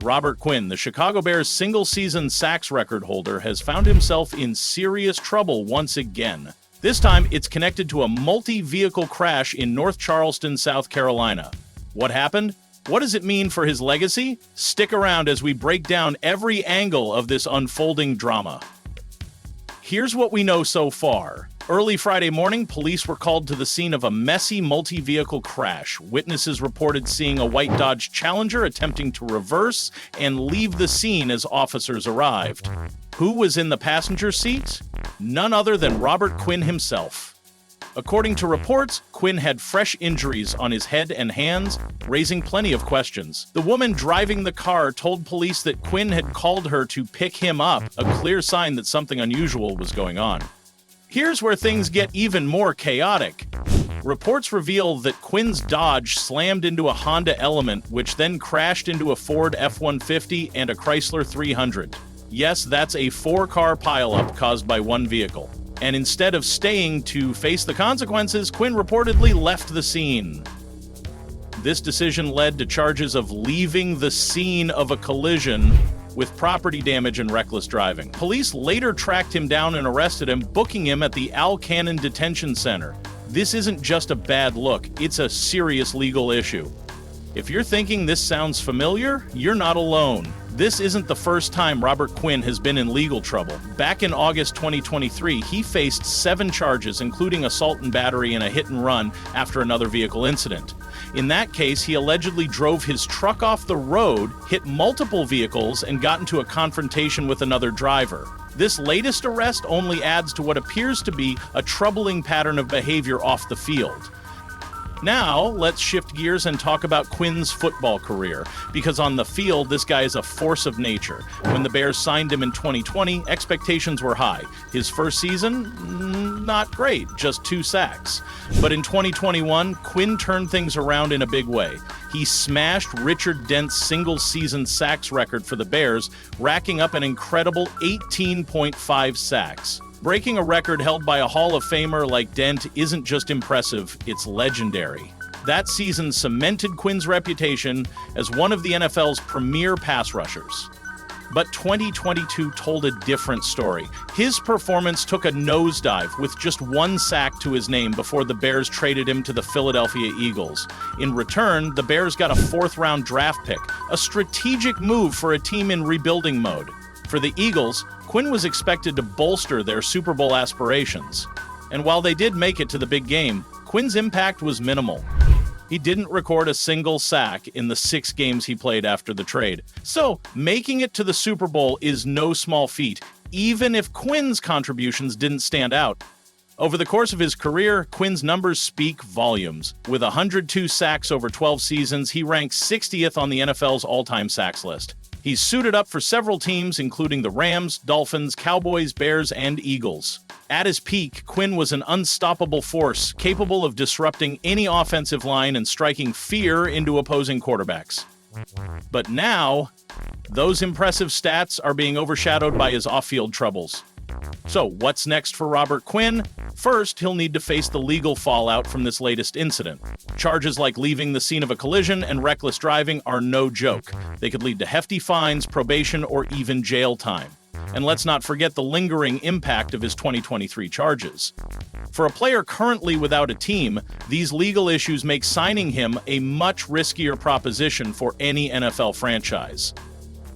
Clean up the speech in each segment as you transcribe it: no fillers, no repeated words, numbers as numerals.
Robert Quinn, the Chicago Bears' single-season sacks record holder, has found himself in serious trouble once again. This time, it's connected to a multi-vehicle crash in North Charleston, South Carolina. What happened? What does it mean for his legacy? Stick around as we break down every angle of this unfolding drama. Here's what we know so far. Early Friday morning, police were called to the scene of a messy multi-vehicle crash. Witnesses reported seeing a white Dodge Challenger attempting to reverse and leave the scene as officers arrived. Who was in the passenger seat? None other than Robert Quinn himself. According to reports, Quinn had fresh injuries on his head and hands, raising plenty of questions. The woman driving the car told police that Quinn had called her to pick him up, a clear sign that something unusual was going on. Here's where things get even more chaotic. Reports reveal that Quinn's Dodge slammed into a Honda Element, which then crashed into a Ford F-150 and a Chrysler 300. Yes, that's a four-car pileup caused by one vehicle. And instead of staying to face the consequences, Quinn reportedly left the scene. This decision led to charges of leaving the scene of a collision with property damage and reckless driving. Police later tracked him down and arrested him, booking him at the Al Cannon Detention Center. This isn't just a bad look, it's a serious legal issue. If you're thinking this sounds familiar, you're not alone. This isn't the first time Robert Quinn has been in legal trouble. Back in August 2023, he faced 7 charges, including assault and battery and a hit and run after another vehicle incident. In that case, he allegedly drove his truck off the road, hit multiple vehicles, and got into a confrontation with another driver. This latest arrest only adds to what appears to be a troubling pattern of behavior off the field. Now, let's shift gears and talk about Quinn's football career, because on the field, this guy is a force of nature. When the Bears signed him in 2020, expectations were high. His first season, not great, just 2 sacks. But in 2021, Quinn turned things around in a big way. He smashed Richard Dent's single-season sacks record for the Bears, racking up an incredible 18.5 sacks. Breaking a record held by a Hall of Famer like Dent isn't just impressive, it's legendary. That season cemented Quinn's reputation as one of the NFL's premier pass rushers. But 2022 told a different story. His performance took a nosedive with just 1 sack to his name before the Bears traded him to the Philadelphia Eagles. In return, the Bears got a 4th-round draft pick, a strategic move for a team in rebuilding mode. For the Eagles, Quinn was expected to bolster their Super Bowl aspirations. And while they did make it to the big game, Quinn's impact was minimal. He didn't record a single sack in the 6 games he played after the trade. So, making it to the Super Bowl is no small feat, even if Quinn's contributions didn't stand out. Over the course of his career, Quinn's numbers speak volumes. With 102 sacks over 12 seasons, he ranks 60th on the NFL's all-time sacks list. He's suited up for several teams, including the Rams, Dolphins, Cowboys, Bears, and Eagles. At his peak, Quinn was an unstoppable force, capable of disrupting any offensive line and striking fear into opposing quarterbacks. But now, those impressive stats are being overshadowed by his off-field troubles. So, what's next for Robert Quinn? First, he'll need to face the legal fallout from this latest incident. Charges like leaving the scene of a collision and reckless driving are no joke. They could lead to hefty fines, probation, or even jail time. And let's not forget the lingering impact of his 2023 charges. For a player currently without a team, these legal issues make signing him a much riskier proposition for any NFL franchise.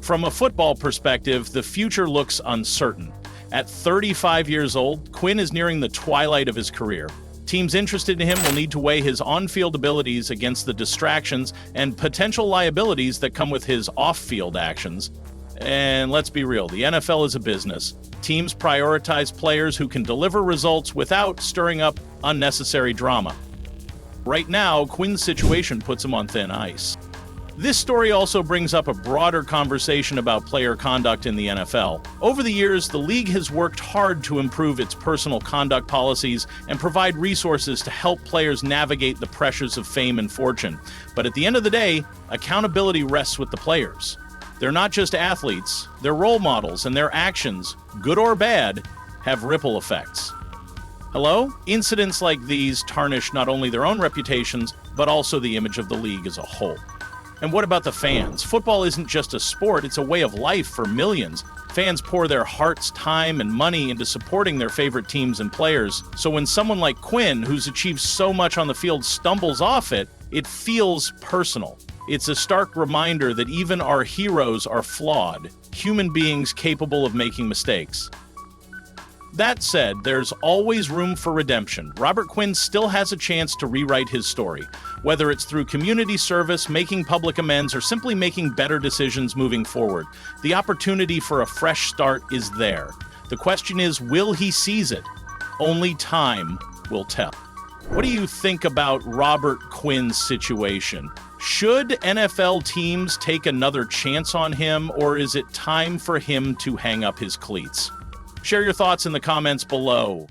From a football perspective, the future looks uncertain. At 35 years old, Quinn is nearing the twilight of his career. Teams interested in him will need to weigh his on-field abilities against the distractions and potential liabilities that come with his off-field actions. And let's be real, the NFL is a business. Teams prioritize players who can deliver results without stirring up unnecessary drama. Right now, Quinn's situation puts him on thin ice. This story also brings up a broader conversation about player conduct in the NFL. Over the years, the league has worked hard to improve its personal conduct policies and provide resources to help players navigate the pressures of fame and fortune. But at the end of the day, accountability rests with the players. They're not just athletes, they're role models, and their actions, good or bad, have ripple effects. Hello? Incidents like these tarnish not only their own reputations, but also the image of the league as a whole. And what about the fans? Football isn't just a sport, it's a way of life for millions. Fans pour their hearts, time, and money into supporting their favorite teams and players. So when someone like Quinn, who's achieved so much on the field, stumbles off it, it feels personal. It's a stark reminder that even our heroes are flawed, human beings capable of making mistakes. That said, there's always room for redemption. Robert Quinn still has a chance to rewrite his story, whether it's through community service, making public amends, or simply making better decisions moving forward. The opportunity for a fresh start is there. The question is, will he seize it? Only time will tell. What do you think about Robert Quinn's situation? Should NFL teams take another chance on him, or is it time for him to hang up his cleats? Share your thoughts in the comments below.